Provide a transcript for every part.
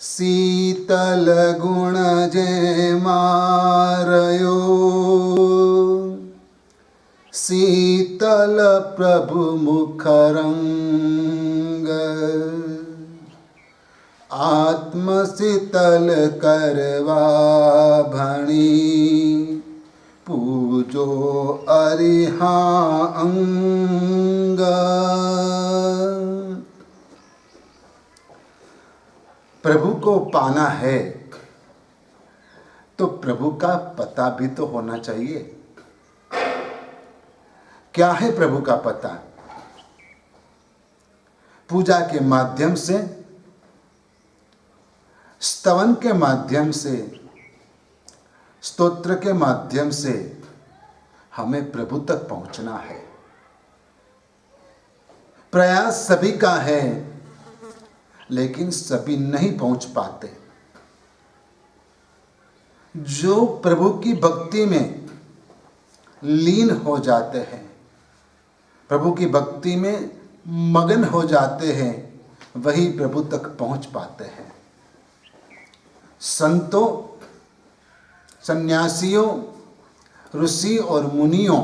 शीतल गुण जे मारयो, शीतल प्रभु मुख रंग। आत्म शीतल करवा भणी, पूजो अरिहा अंग। प्रभु को पाना है तो प्रभु का पता भी तो होना चाहिए। क्या है प्रभु का पता? पूजा के माध्यम से, स्तवन के माध्यम से, स्तोत्र के माध्यम से हमें प्रभु तक पहुंचना है। प्रयास सभी का है, लेकिन सभी नहीं पहुंच पाते। जो प्रभु की भक्ति में लीन हो जाते हैं, प्रभु की भक्ति में मगन हो जाते हैं, वही प्रभु तक पहुंच पाते हैं। संतों, सन्यासियों, ऋषि और मुनियों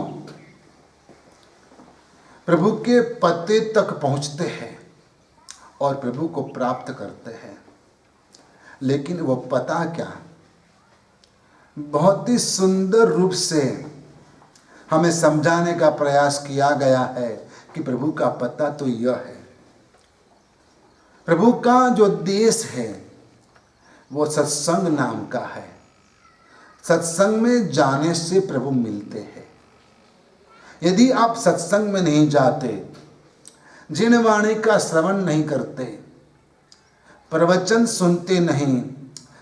प्रभु के पते तक पहुंचते हैं और प्रभु को प्राप्त करते हैं। लेकिन वो पता क्या? बहुत ही सुंदर रूप से हमें समझाने का प्रयास किया गया है कि प्रभु का पता तो यह है। प्रभु का जो देश है वो सत्संग नाम का है। सत्संग में जाने से प्रभु मिलते हैं। यदि आप सत्संग में नहीं जाते, जिन वाणी का श्रवण नहीं करते, प्रवचन सुनते नहीं,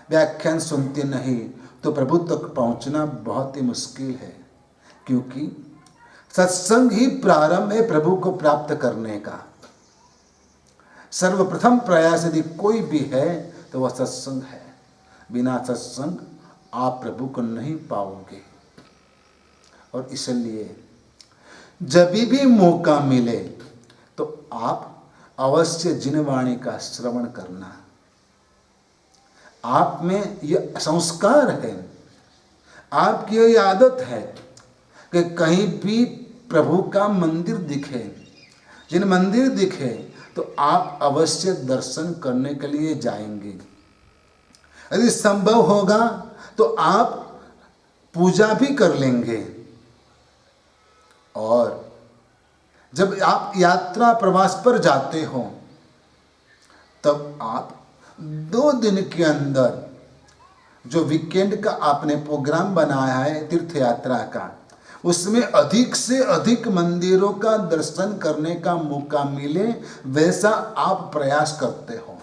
व्याख्यान सुनते नहीं, तो प्रभु तक पहुंचना बहुत ही मुश्किल है। क्योंकि सत्संग ही प्रारंभ है प्रभु को प्राप्त करने का। सर्वप्रथम प्रयास यदि कोई भी है तो वह सत्संग है। बिना सत्संग आप प्रभु को नहीं पाओगे। और इसलिए जब भी मौका मिले तो आप अवश्य जिनवाणी का श्रवण करना। आप में यह संस्कार है, आपकी यह आदत है कि कहीं भी प्रभु का मंदिर दिखे, जिन मंदिर दिखे तो आप अवश्य दर्शन करने के लिए जाएंगे। यदि संभव होगा तो आप पूजा भी कर लेंगे। और जब आप यात्रा प्रवास पर जाते हो तब आप 2 दिन के अंदर जो वीकेंड का आपने प्रोग्राम बनाया है तीर्थ यात्रा का, उसमें अधिक से अधिक मंदिरों का दर्शन करने का मौका मिले, वैसा आप प्रयास करते हो।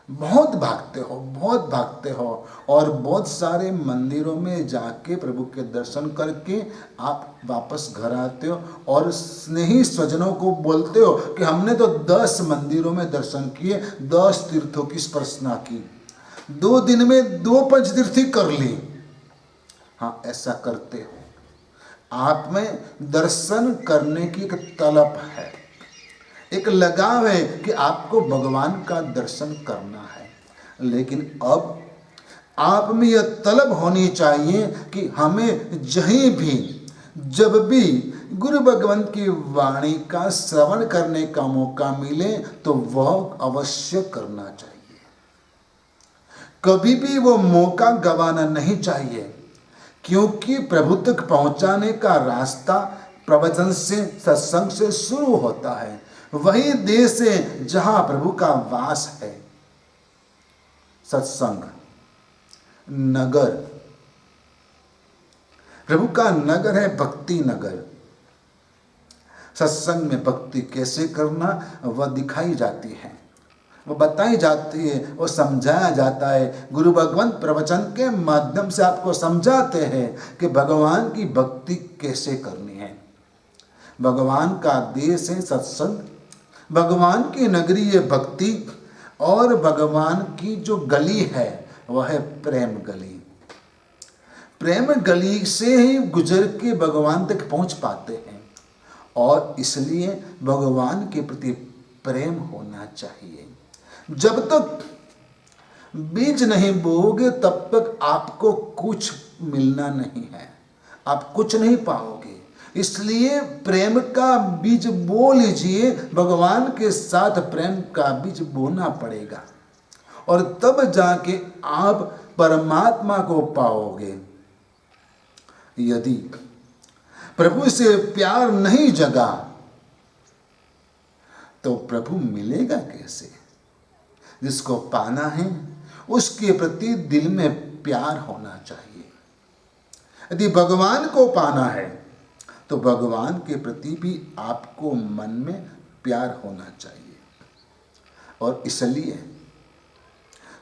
बहुत भागते हो और बहुत सारे मंदिरों में जाके प्रभु के दर्शन करके आप वापस घर आते हो और स्नेही स्वजनों को बोलते हो कि हमने तो 10 मंदिरों में दर्शन किए, 10 तीर्थों की स्पर्शना की, 2 दिन में 2 पंचतीर्थी कर ली। हाँ, ऐसा करते हो। आप में दर्शन करने की एक तलब है, एक लगाव है कि आपको भगवान का दर्शन करना है। लेकिन अब आप में यह तलब होनी चाहिए कि हमें जहीं भी, जब भी गुरु भगवान की वाणी का श्रवण करने का मौका मिले तो वह अवश्य करना चाहिए। कभी भी वो मौका गंवाना नहीं चाहिए, क्योंकि प्रभु तक पहुंचाने का रास्ता प्रवचन से, सत्संग से शुरू होता है। वही देश है जहां प्रभु का वास है। सत्संग नगर, प्रभु का नगर है, भक्ति नगर। सत्संग में भक्ति कैसे करना वह दिखाई जाती है, वो बताई जाती है, वो समझाया जाता है। गुरु भगवान प्रवचन के माध्यम से आपको समझाते हैं कि भगवान की भक्ति कैसे करनी है। भगवान का देश है सत्संग, भगवान की नगरी है भक्ति, और भगवान की जो गली है वह है प्रेम गली। प्रेम गली से ही गुजर के भगवान तक पहुंच पाते हैं। और इसलिए भगवान के प्रति प्रेम होना चाहिए। जब तक बीज नहीं बोओगे तब तक आपको कुछ मिलना नहीं है, आप कुछ नहीं पाओगे। इसलिए प्रेम का बीज बो लीजिए, भगवान के साथ प्रेम का बीज बोना पड़ेगा और तब जाके आप परमात्मा को पाओगे। यदि प्रभु से प्यार नहीं जगा तो प्रभु मिलेगा कैसे? जिसको पाना है उसके प्रति दिल में प्यार होना चाहिए। यदि भगवान को पाना है तो भगवान के प्रति भी आपको मन में प्यार होना चाहिए। और इसलिए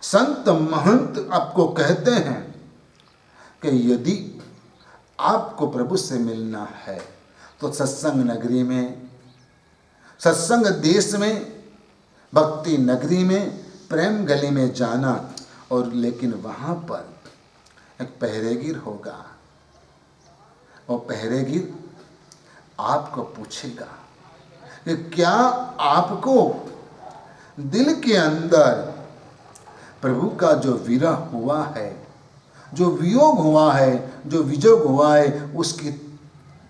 संत महंत आपको कहते हैं कि यदि आपको प्रभु से मिलना है तो सत्संग नगरी में, सत्संग देश में, भक्ति नगरी में, प्रेम गली में जाना। और लेकिन वहाँ पर एक पहरेगिर होगा और पहरेगिर आपको पूछेगा कि क्या आपको दिल के अंदर प्रभु का जो विरह हुआ है, जो वियोग हुआ है, जो विजोग हुआ है, उसकी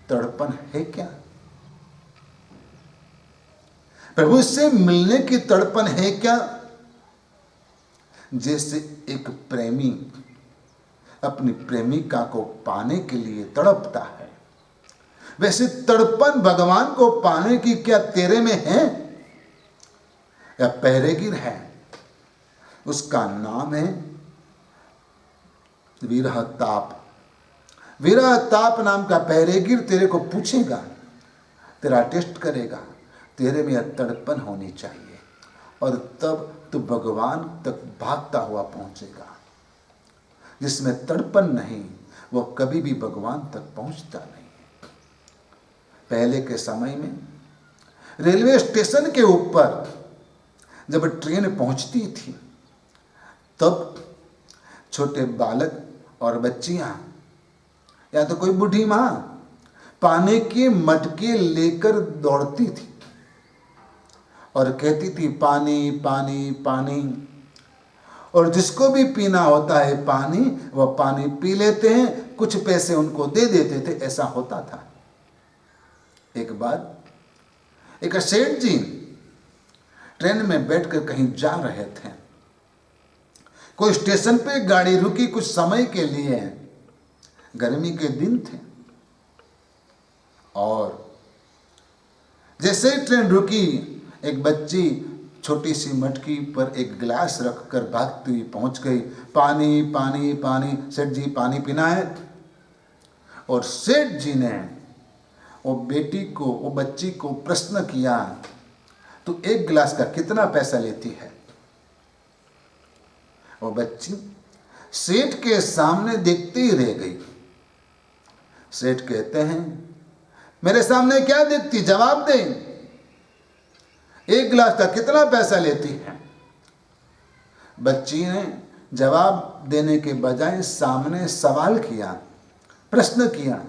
तड़पन है क्या? प्रभु से मिलने की तड़पन है क्या? जैसे एक प्रेमी अपनी प्रेमिका को पाने के लिए तड़पता है, वैसे तड़पन भगवान को पाने की क्या तेरे में है या पहरेगिर है? उसका नाम है विरह ताप। विरह ताप नाम का पहरेगिर तेरे को पूछेगा, तेरा टेस्ट करेगा, तेरे में यह तड़पन होनी चाहिए और तब तू भगवान तक भागता हुआ पहुंचेगा। जिसमें तड़पन नहीं वो कभी भी भगवान तक पहुंचता नहीं। पहले के समय में रेलवे स्टेशन के ऊपर जब ट्रेन पहुंचती थी तब छोटे बालक और बच्चियां या तो कोई बूढ़ी माँ पानी के मटके लेकर दौड़ती थी और कहती थी पानी पानी पानी। और जिसको भी पीना होता है पानी, वह पानी पी लेते हैं, कुछ पैसे उनको दे देते थे, ऐसा होता था। एक बार एक सेठ जी ट्रेन में बैठकर कहीं जा रहे थे। कोई स्टेशन पे गाड़ी रुकी कुछ समय के लिए, गर्मी के दिन थे और जैसे ही ट्रेन रुकी एक बच्ची छोटी सी मटकी पर एक गिलास रखकर भागती हुई पहुंच गई। पानी पानी पानी, सेठ जी पानी पीना है। और सेठ जी ने वो बेटी को, वो बच्ची को प्रश्न किया, तू एक गिलास का कितना पैसा लेती है? वो बच्ची सेठ के सामने देखती ही रह गई। सेठ कहते हैं, मेरे सामने क्या देखती, जवाब दे, एक गिलास का कितना पैसा लेती है? बच्ची ने जवाब देने के बजाय सामने सवाल किया, प्रश्न किया,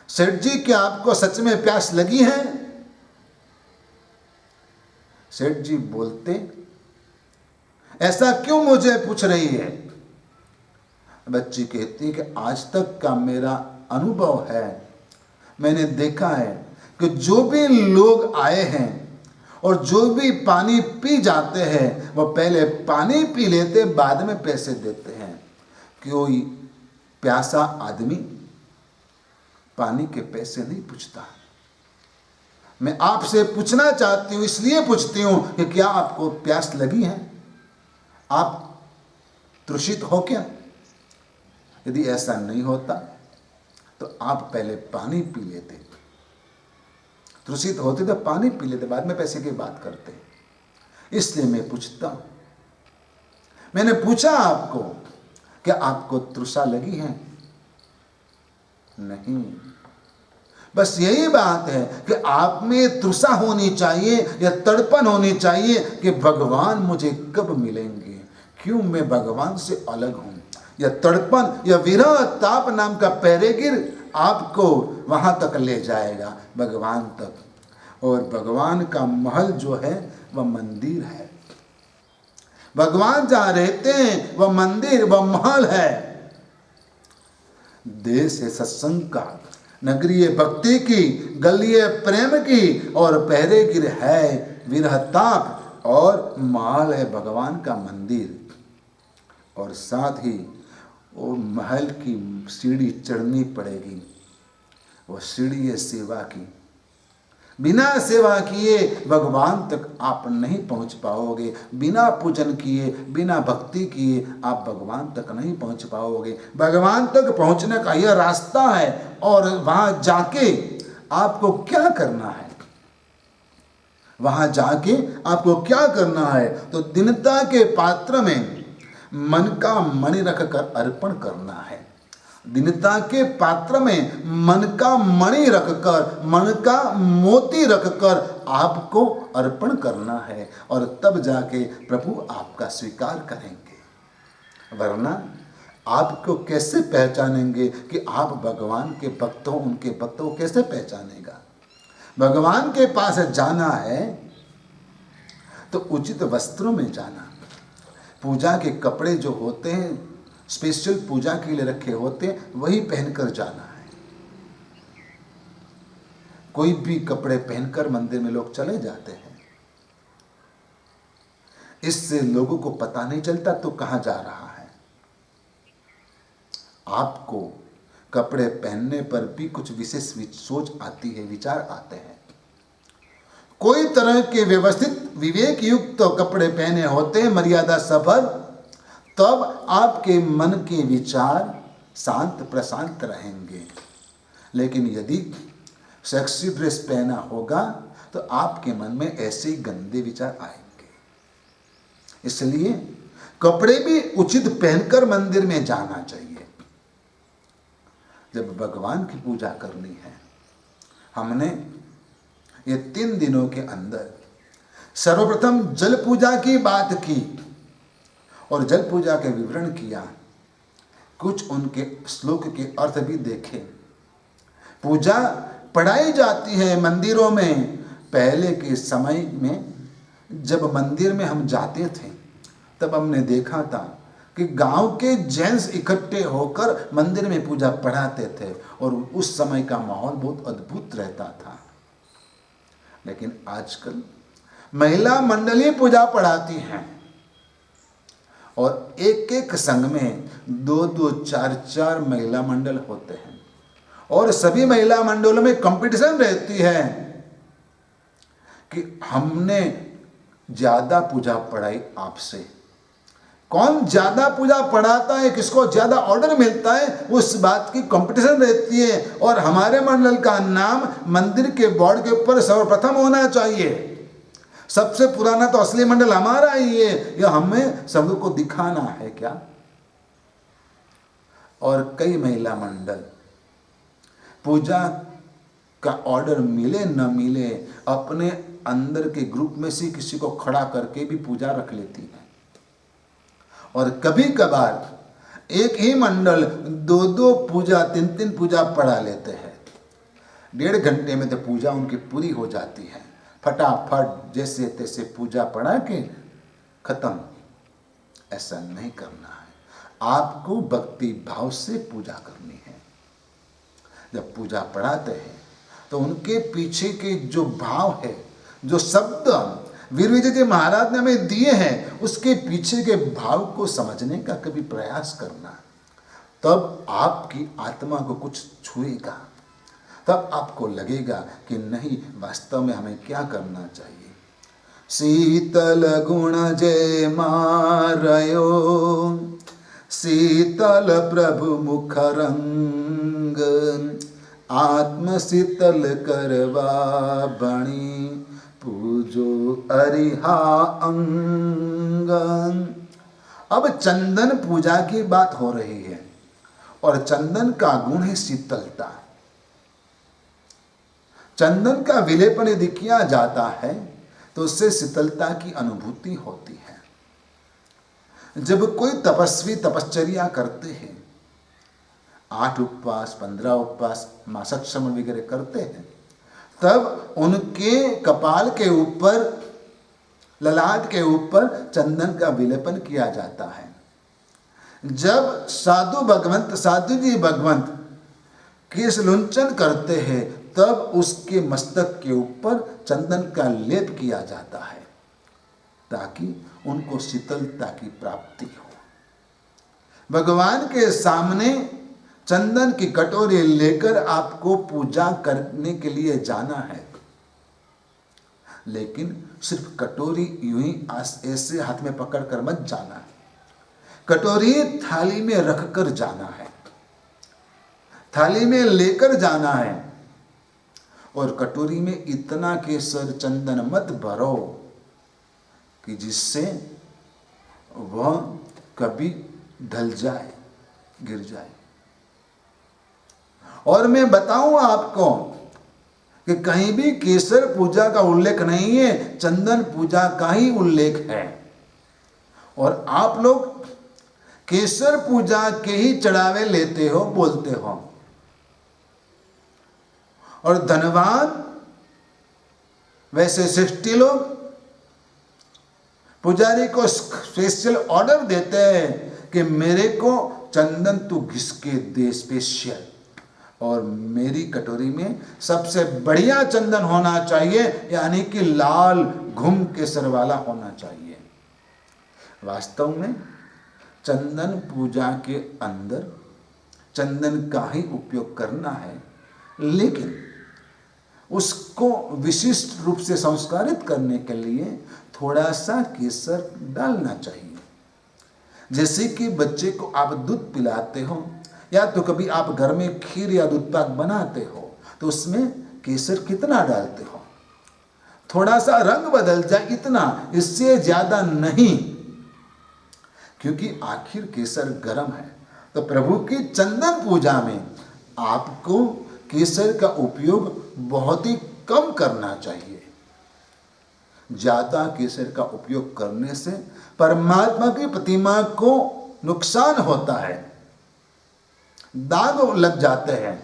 सेठ जी क्या आपको सच में प्यास लगी है? सेठ जी बोलते, ऐसा क्यों मुझे पूछ रही है? बच्ची कहती कि आज तक का मेरा अनुभव है, मैंने देखा है कि जो भी लोग आए हैं और जो भी पानी पी जाते हैं वो पहले पानी पी लेते, बाद में पैसे देते हैं। कोई प्यासा आदमी पानी के पैसे नहीं पूछता। मैं आपसे पूछना चाहती हूँ, इसलिए पूछती हूँ कि क्या आपको प्यास लगी है? आप तृषित हो क्या? यदि ऐसा नहीं होता तो आप पहले पानी पी लेते, तृषित होते तो पानी पी लेते, बाद में पैसे की बात करते। इसलिए मैं पूछता हूं, मैंने पूछा आपको, क्या आपको तृषा लगी है? नहीं। बस यही बात है कि आप में तृषा होनी चाहिए या तड़पन होनी चाहिए कि भगवान मुझे कब मिलेंगे, क्यों मैं भगवान से अलग हूं। या तड़पन या विरह ताप नाम का पहरेगिर आपको वहां तक ले जाएगा, भगवान तक। और भगवान का महल जो है वह मंदिर है। भगवान जहाँ रहते हैं वह मंदिर, वह महल है। देश है सत्संग का, नगरी है भक्ति की, गली है प्रेम की, और पहरे गिर है विरह ताप, और महल है भगवान का मंदिर। और साथ ही वो महल की सीढ़ी चढ़नी पड़ेगी, वो सीढ़ी है सेवा की। बिना सेवा किए भगवान तक आप नहीं पहुंच पाओगे, बिना पूजन किए, बिना भक्ति किए आप भगवान तक नहीं पहुंच पाओगे। भगवान तक पहुंचने का यह रास्ता है, और वहां जाके आपको क्या करना है, वहां जाके आपको क्या करना है, तो दीनता के पात्र में मन का मणि रखकर अर्पण करना है। दीनता के पात्र में मन का मणि रखकर, मन का मोती रखकर आपको अर्पण करना है, और तब जाके प्रभु आपका स्वीकार करेंगे। वरना आपको कैसे पहचानेंगे कि आप भगवान के भक्त हो? उनके भक्त हो कैसे पहचानेगा? भगवान के पास जाना है तो उचित वस्त्रों में जाना, पूजा के कपड़े जो होते हैं स्पेशल पूजा के लिए रखे होते हैं वही पहनकर जाना है। कोई भी कपड़े पहनकर मंदिर में लोग चले जाते हैं, इससे लोगों को पता नहीं चलता तो कहां जा रहा है। आपको कपड़े पहनने पर भी कुछ विशेष सोच आती है, विचार आते हैं। कोई तरह के व्यवस्थित विवेक युक्त कपड़े पहने होते हैं, मर्यादा सभर, तब आपके मन के विचार शांत प्रशांत रहेंगे। लेकिन यदि सेक्सी ड्रेस पहना होगा तो आपके मन में ऐसे ही गंदे विचार आएंगे। इसलिए कपड़े भी उचित पहनकर मंदिर में जाना चाहिए। जब भगवान की पूजा करनी है, हमने ये 3 दिनों के अंदर सर्वप्रथम जल पूजा की बात की और जल पूजा के विवरण किया, कुछ उनके श्लोक के अर्थ भी देखे। पूजा पढ़ाई जाती है मंदिरों में। पहले के समय में जब मंदिर में हम जाते थे तब हमने देखा था कि गांव के जेंट्स इकट्ठे होकर मंदिर में पूजा पढ़ाते थे, और उस समय का माहौल बहुत अद्भुत रहता था। लेकिन आजकल महिला मंडली पूजा पढ़ाती हैं, और एक एक संघ में 2-2, 4-4 महिला मंडल होते हैं, और सभी महिला मंडलों में कंपटीशन रहती है कि हमने ज्यादा पूजा पढ़ाई आपसे। कौन ज्यादा पूजा पढ़ाता है, किसको ज्यादा ऑर्डर मिलता है, उस बात की कंपटीशन रहती है। और हमारे मंडल का नाम मंदिर के बोर्ड के ऊपर सर्वप्रथम होना चाहिए। सबसे पुराना तो असली मंडल हमारा ही है, यह हमें सबको दिखाना है क्या? और कई महिला मंडल पूजा का ऑर्डर मिले न मिले अपने अंदर के ग्रुप में से किसी को खड़ा करके भी पूजा रख लेती है। और कभी कभार एक ही मंडल 2-2 पूजा, 3-3 पूजा पढ़ा लेते हैं। 1.5 घंटे में तो पूजा उनकी पूरी हो जाती है। फटाफट जैसे तैसे पूजा पढ़ा के खत्म। ऐसा नहीं करना है। आपको भक्ति भाव से पूजा करनी है। जब पूजा पढ़ाते हैं तो उनके पीछे के जो भाव है, जो शब्द वीर विजय जी महाराज ने हमें दिए हैं, उसके पीछे के भाव को समझने का कभी प्रयास करना। तब आपकी आत्मा को कुछ छुएगा, तब आपको लगेगा कि नहीं, वास्तव में हमें क्या करना चाहिए। शीतल गुण जय मारयो, शीतल प्रभु मुख रंग, आत्म शीतल करवा बणी, पूजो अरिहा अंग। अब चंदन पूजा की बात हो रही है, और चंदन का गुण है शीतलता। चंदन का विलेपन यदि किया जाता है तो उससे शीतलता की अनुभूति होती है। जब कोई तपस्वी तपश्चर्या करते हैं, 8 उपवास, 15 उपवास, मासिक श्रमण वगैरह करते हैं, तब उनके कपाल के ऊपर ललाट के ऊपर चंदन का विलेपन किया जाता है। जब साधु जी भगवंत केश लुंचन करते हैं तब उसके मस्तक के ऊपर चंदन का लेप किया जाता है ताकि उनको शीतलता की प्राप्ति हो। भगवान के सामने चंदन की कटोरी लेकर आपको पूजा करने के लिए जाना है, लेकिन सिर्फ कटोरी यूं ही ऐसे हाथ में पकड़कर मत जाना है। कटोरी थाली में रखकर जाना है, थाली में लेकर जाना है। और कटोरी में इतना केसर चंदन मत भरो कि जिससे वह कभी ढल जाए, गिर जाए। और मैं बताऊं आपको कि कहीं भी केसर पूजा का उल्लेख नहीं है, चंदन पूजा का ही उल्लेख है। और आप लोग केसर पूजा के ही चढ़ावे लेते हो, बोलते हो। और धनवान वैसे 60 लोग पुजारी को स्पेशल ऑर्डर देते हैं कि मेरे को चंदन तू घिस के दे स्पेशल, और मेरी कटोरी में सबसे बढ़िया चंदन होना चाहिए, यानी कि लाल घुम केसर वाला होना चाहिए। वास्तव में चंदन पूजा के अंदर चंदन का ही उपयोग करना है, लेकिन उसको विशिष्ट रूप से संस्कारित करने के लिए थोड़ा सा केसर डालना चाहिए। जैसे कि बच्चे को आप दूध पिलाते हो या तो कभी आप घर में खीर या दूध पाक बनाते हो तो उसमें केसर कितना डालते हो, थोड़ा सा रंग बदल जाए इतना, इससे ज्यादा नहीं, क्योंकि आखिर केसर गर्म है। तो प्रभु की चंदन पूजा में आपको केसर का उपयोग बहुत ही कम करना चाहिए। ज्यादा केसर का उपयोग करने से परमात्मा की प्रतिमा को नुकसान होता है, दाग लग जाते हैं।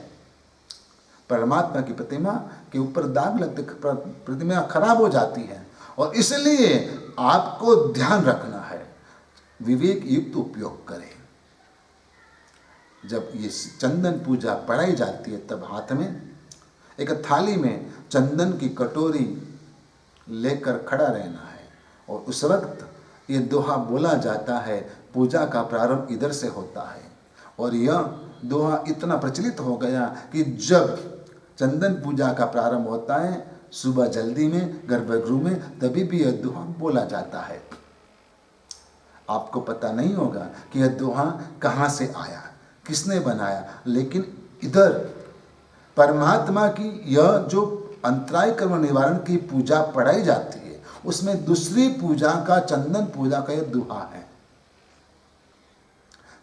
परमात्मा की प्रतिमा के ऊपर दाग लगते, प्रतिमा खराब हो जाती है। और इसलिए आपको ध्यान रखना है, विवेक युक्त उपयोग करें। जब ये चंदन पूजा पढ़ाई जाती है तब हाथ में एक थाली में चंदन की कटोरी लेकर खड़ा रहना है, और उस वक्त ये दोहा बोला जाता है। पूजा का प्रारंभ इधर से होता है, और यह दोहा इतना प्रचलित हो गया कि जब चंदन पूजा का प्रारंभ होता है सुबह जल्दी में गर्भगृह में, तभी भी यह दोहा बोला जाता है। आपको पता नहीं होगा कि यह दोहा कहाँ से आया, किसने बनाया, लेकिन इधर परमात्मा की यह जो अंतराय कर्म निवारण की पूजा पढ़ाई जाती है उसमें दूसरी पूजा का, चंदन पूजा का यह दोहा है।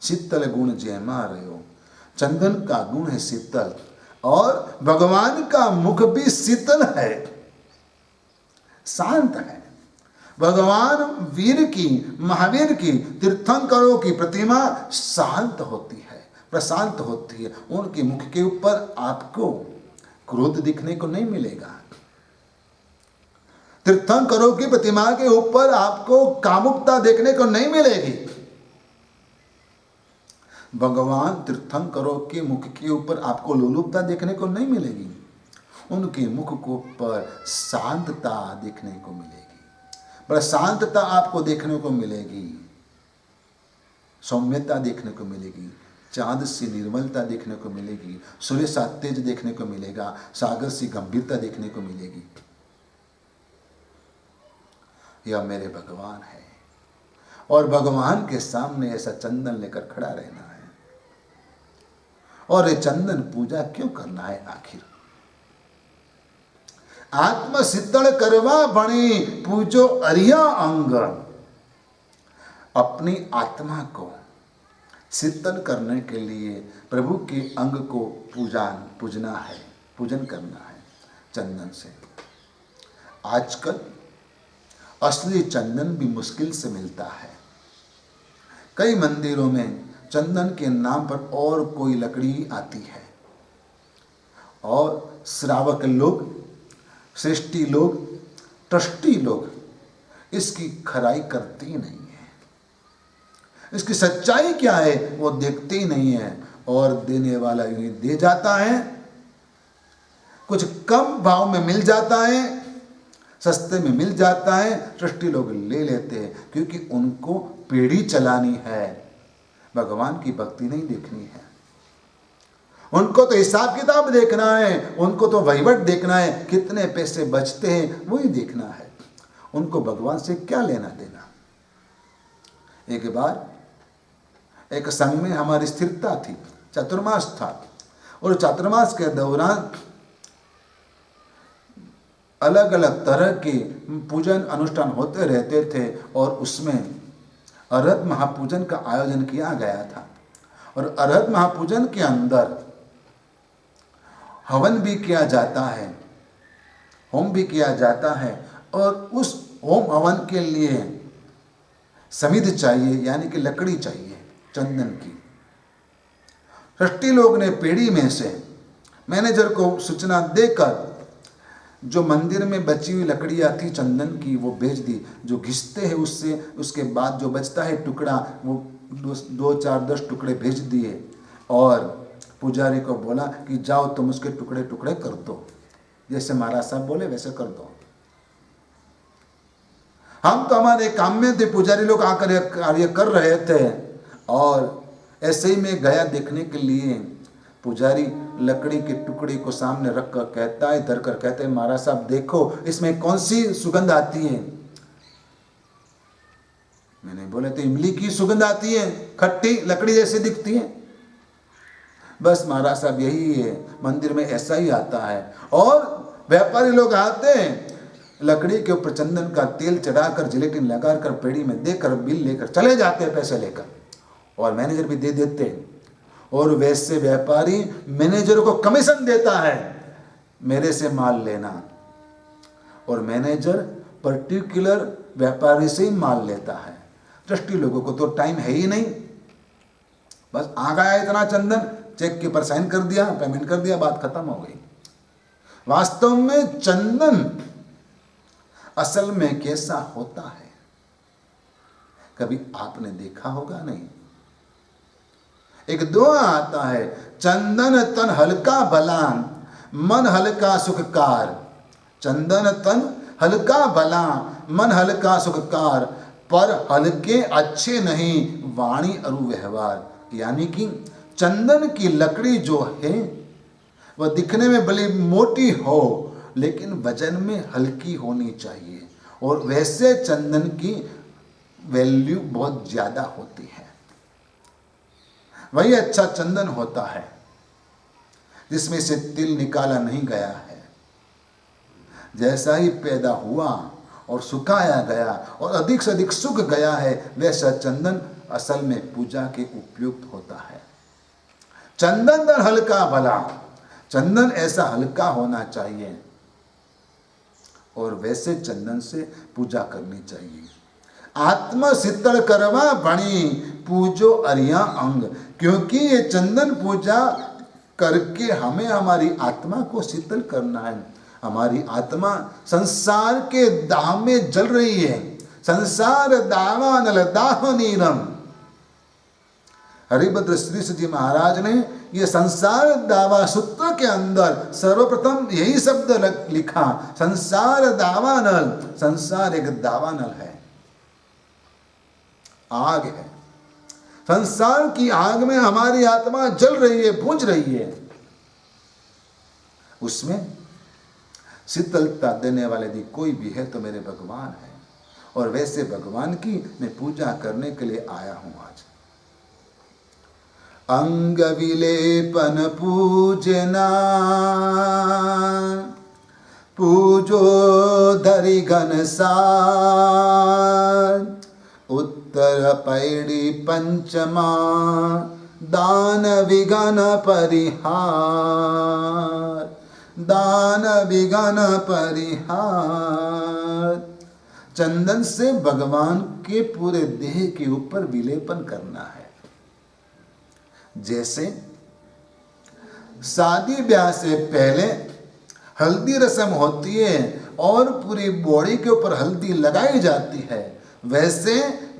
शीतल गुण जयमा रहो, चंदन का गुण है शीतल, और भगवान का मुख भी शीतल है, शांत है। भगवान वीर की, महावीर की, तीर्थंकरों की प्रतिमा शांत होती है, प्रशांत होती है। उनके मुख के ऊपर आपको क्रोध दिखने को नहीं मिलेगा। तीर्थंकरों की प्रतिमा के ऊपर आपको कामुकता देखने को नहीं मिलेगी। भगवान तीर्थंकरों के मुख के ऊपर आपको लोलुपता देखने को नहीं मिलेगी। उनके मुख को पर शांतता देखने को मिलेगी, प्रशांतता आपको देखने को मिलेगी, सौम्यता देखने को मिलेगी, चांद सी निर्मलता देखने को मिलेगी, सूर्य सा तेज देखने को मिलेगा, सागर सी गंभीरता देखने को मिलेगी। यह मेरे भगवान है, और भगवान के सामने ऐसा चंदन लेकर खड़ा रहना है। और ये चंदन पूजा क्यों करना है आखिर? आत्म शीतल करवा बणी पूजो अरिया अंग। अपनी आत्मा को शीतल करने के लिए प्रभु के अंग को पूजना है, पूजन करना है चंदन से। आजकल असली चंदन भी मुश्किल से मिलता है। कई मंदिरों में चंदन के नाम पर और कोई लकड़ी आती है, और श्रावक लोग, श्रेष्ठी लोग, ट्रस्टी लोग इसकी खराई करती नहीं है, इसकी सच्चाई क्या है वो देखते ही नहीं है, और देने वाला यूं ही दे जाता है, कुछ कम भाव में मिल जाता है, सस्ते में मिल जाता है, सृष्टि लोग ले लेते हैं, क्योंकि उनको पीढ़ी चलानी है, भगवान की भक्ति नहीं देखनी है। उनको तो हिसाब किताब देखना है, उनको तो वहीवट देखना है, कितने पैसे बचते हैं वही देखना है, उनको भगवान से क्या लेना देना। एक बार एक संघ में हमारी स्थिरता थी, चातुर्मास था, और चातुर्मास के दौरान अलग अलग तरह के पूजन अनुष्ठान होते रहते थे, और उसमें अरहत महापूजन का आयोजन किया गया था। और अरहत महापूजन के अंदर हवन भी किया जाता है, होम भी किया जाता है, और उस होम हवन के लिए समिध चाहिए, यानी कि लकड़ी चाहिए चंदन की। सृष्टि लोग ने पेड़ी में से मैनेजर को सूचना देकर जो मंदिर में बची हुई लकड़ियाँ थी चंदन की वो बेच दी, जो घिसते हैं उससे, उसके बाद जो बचता है टुकड़ा वो 2, 4, 10 टुकड़े भेज दिए, और पुजारी को बोला कि जाओ तुम उसके टुकड़े टुकड़े कर दो, जैसे महाराज साहब बोले वैसे कर दो। हम तो हमारे काम में थे, पुजारी लोग आकर कार्य कर रहे थे, और ऐसे ही मैं गया देखने के लिए। पुजारी लकड़ी के टुकड़े को सामने रखकर कहता है, धरकर कहते हैं, महाराज साहब देखो इसमें कौन सी सुगंध आती है। मैंने बोले तो इमली की सुगंध आती है, खट्टी लकड़ी जैसी दिखती है। बस महाराज साहब यही है, मंदिर में ऐसा ही आता है। और व्यापारी लोग आते हैं, लकड़ी के ऊपर चंदन का तेल चढ़ाकर जिलेटिन लगाकर पेड़ी में देकर बिल लेकर चले जाते हैं पैसे लेकर, और मैनेजर भी दे देते हैं। और वैसे व्यापारी मैनेजर को कमीशन देता है मेरे से माल लेना, और मैनेजर पर्टिकुलर व्यापारी से ही माल लेता है। ट्रस्टी लोगों को तो टाइम है ही नहीं, बस आ गया इतना चंदन, चेक के ऊपर साइन कर दिया, पेमेंट कर दिया, बात खत्म हो गई। वास्तव में चंदन असल में कैसा होता है कभी आपने देखा होगा नहीं। एक दुआ आता है, चंदन तन हल्का भला मन हल्का सुखकार, चंदन तन हल्का भला मन हल्का सुखकार, पर हल्के अच्छे नहीं वाणी अरु व्यवहार। यानी कि चंदन की लकड़ी जो है वह दिखने में भले मोटी हो, लेकिन वजन में हल्की होनी चाहिए, और वैसे चंदन की वैल्यू बहुत ज़्यादा होती है। वही अच्छा चंदन होता है जिसमें से तिल निकाला नहीं गया है, जैसा ही पैदा हुआ और सुखाया गया और अधिक से अधिक सूख गया है, वैसा चंदन असल में पूजा के उपयुक्त होता है। चंदन दर हल्का भला, चंदन ऐसा हल्का होना चाहिए, और वैसे चंदन से पूजा करनी चाहिए। आत्मा शीतल करवा बणी पूजो अरिया अंग, क्योंकि ये चंदन पूजा करके हमें हमारी आत्मा को शीतल करना है। हमारी आत्मा संसार के दाह में जल रही है, संसार दावानल दाह नीरम। हरिभद्र श्री जी महाराज ने ये संसार दावा सूत्र के अंदर सर्वप्रथम यही शब्द लिखा, संसार दावानल। संसार एक दावानल है, आग है। संसार की आग में हमारी आत्मा जल रही है, भूंज रही है, उसमें शीतलता देने वाले यदि कोई भी है तो मेरे भगवान है, और वैसे भगवान की मैं पूजा करने के लिए आया हूं आज। अंग विलेपन पूजना पूजो धरि घनसार, उत्तर पैड़ी पंचमा दान विघन परिहार, दान विघन परिहार। चंदन से भगवान के पूरे देह के ऊपर विलेपन करना है। जैसे शादी ब्याह से पहले हल्दी रस्म होती है, और पूरी बॉडी के ऊपर हल्दी लगाई जाती है, वैसे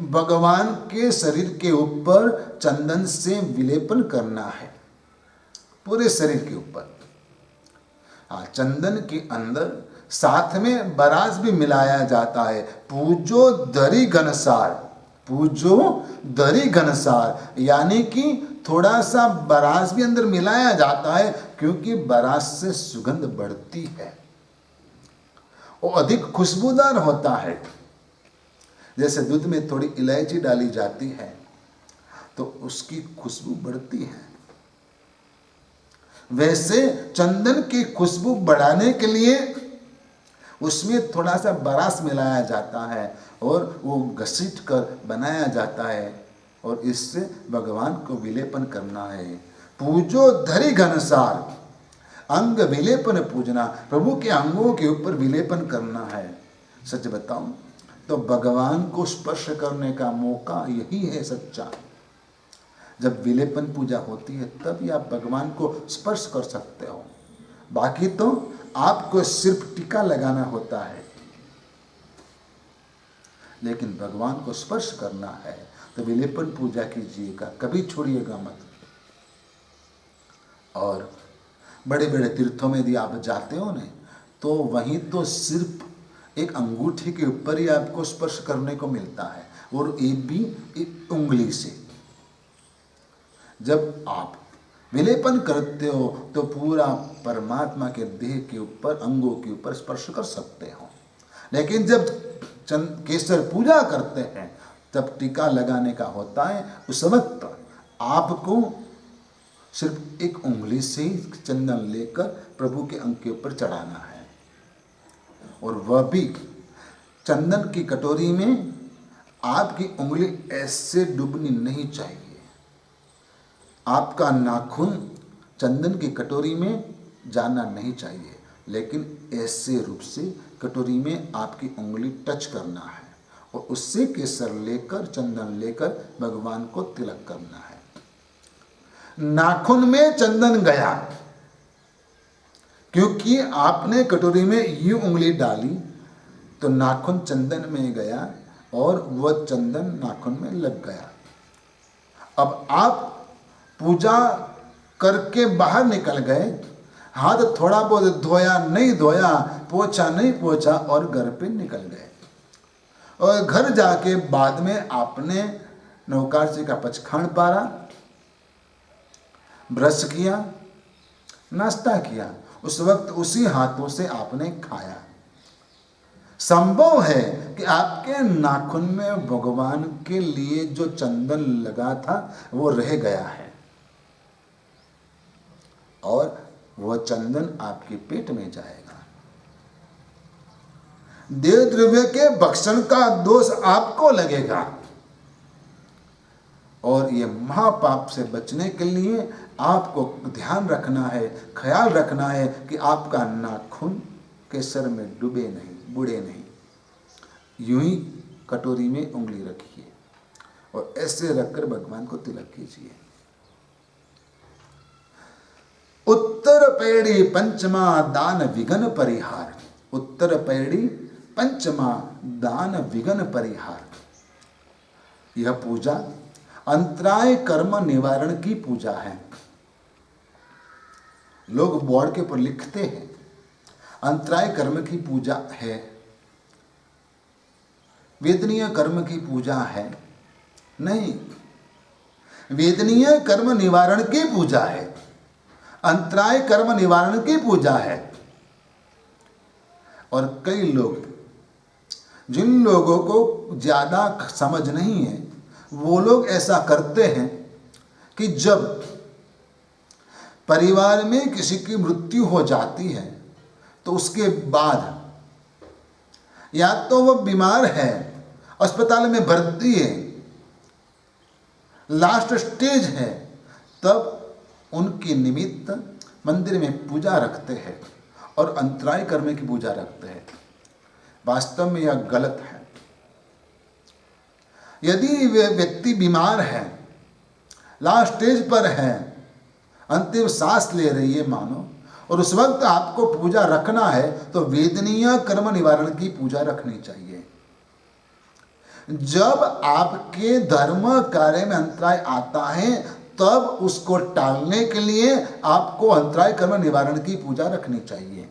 भगवान के शरीर के ऊपर चंदन से विलेपन करना है, पूरे शरीर के ऊपर। हाँ, चंदन के अंदर साथ में बरास भी मिलाया जाता है। पूजो दरी घनसार, पूजो दरी घनसार, यानी कि थोड़ा सा बरास भी अंदर मिलाया जाता है, क्योंकि बरास से सुगंध बढ़ती है, वो अधिक खुशबूदार होता है। जैसे दूध में थोड़ी इलायची डाली जाती है तो उसकी खुशबू बढ़ती है, वैसे चंदन की खुशबू बढ़ाने के लिए उसमें थोड़ा सा बरास मिलाया जाता है और वो घसीट कर बनाया जाता है, और इससे भगवान को विलेपन करना है। पूजो धरि घनसार, अंग विलेपन पूजना, प्रभु के अंगों के ऊपर विलेपन करना है। सच बताऊं तो भगवान को स्पर्श करने का मौका यही है सच्चा। जब विलेपन पूजा होती है तभी आप भगवान को स्पर्श कर सकते हो, बाकी तो आपको सिर्फ टीका लगाना होता है। लेकिन भगवान को स्पर्श करना है तो विलेपन पूजा कीजिएगा, कभी छोड़िएगा मत। और बड़े बड़े तीर्थों में यदि आप जाते हो ना, तो वहीं तो सिर्फ एक अंगूठी के ऊपर ही आपको स्पर्श करने को मिलता है, और ये भी एक उंगली से। जब आप विलेपन करते हो तो पूरा परमात्मा के देह के ऊपर, अंगों के ऊपर स्पर्श कर सकते हो। लेकिन जब केसर पूजा करते हैं तब टीका लगाने का होता है, उस वक्त आपको सिर्फ एक उंगली से ही चंदन लेकर प्रभु के अंग के ऊपर चढ़ाना है, और वह भी चंदन की कटोरी में आपकी उंगली ऐसे डूबनी नहीं चाहिए। आपका नाखून चंदन की कटोरी में जाना नहीं चाहिए, लेकिन ऐसे रूप से कटोरी में आपकी उंगली टच करना है, और उससे केसर लेकर, चंदन लेकर भगवान को तिलक करना है। नाखून में चंदन गया क्योंकि आपने कटोरी में यूं उंगली डाली, तो नाखून चंदन में गया और वह चंदन नाखून में लग गया। अब आप पूजा करके बाहर निकल गए, हाथ थोड़ा बहुत धोया नहीं धोया, पोछा नहीं पोछा, और घर पे निकल गए। और घर जाके बाद में आपने नौकाशी का पचखान पारा, ब्रश किया, नाश्ता किया, उस वक्त उसी हाथों से आपने खाया। संभव है कि आपके नाखून में भगवान के लिए जो चंदन लगा था वो रह गया है, और वह चंदन आपके पेट में जाएगा। देव द्रव्य के भक्षण का दोष आपको लगेगा, और ये महापाप से बचने के लिए आपको ध्यान रखना है, ख्याल रखना है कि आपका नाखून केसर में डूबे नहीं, बुड़े नहीं। यूं ही कटोरी में उंगली रखिए और ऐसे रखकर भगवान को तिलक कीजिए। उत्तर पैड़ी पंचमा दान विघ्न परिहार, उत्तर पैड़ी पंचमा दान विघ्न परिहार। यह पूजा अंतराय कर्म निवारण की पूजा है। लोग बोर्ड के ऊपर लिखते हैं अंतराय कर्म की पूजा है, वेदनीय कर्म की पूजा है। नहीं, वेदनीय कर्म निवारण की पूजा है, अंतराय कर्म निवारण की पूजा है। और कई लोग, जिन लोगों को ज्यादा समझ नहीं है, वो लोग ऐसा करते हैं कि जब परिवार में किसी की मृत्यु हो जाती है तो उसके बाद या तो वह बीमार है, अस्पताल में भर्ती है, लास्ट स्टेज है, तब उनके निमित्त मंदिर में पूजा रखते हैं और अंतराय कर्म की पूजा रखते हैं। वास्तव में यह गलत है। यदि वे व्यक्ति बीमार है, लास्ट स्टेज पर है, अंतिम सांस ले रही है मानो, और उस वक्त आपको पूजा रखना है तो वेदनीय कर्म निवारण की पूजा रखनी चाहिए। जब आपके धर्म कार्य में अंतराय आता है तब उसको टालने के लिए आपको अंतराय कर्म निवारण की पूजा रखनी चाहिए।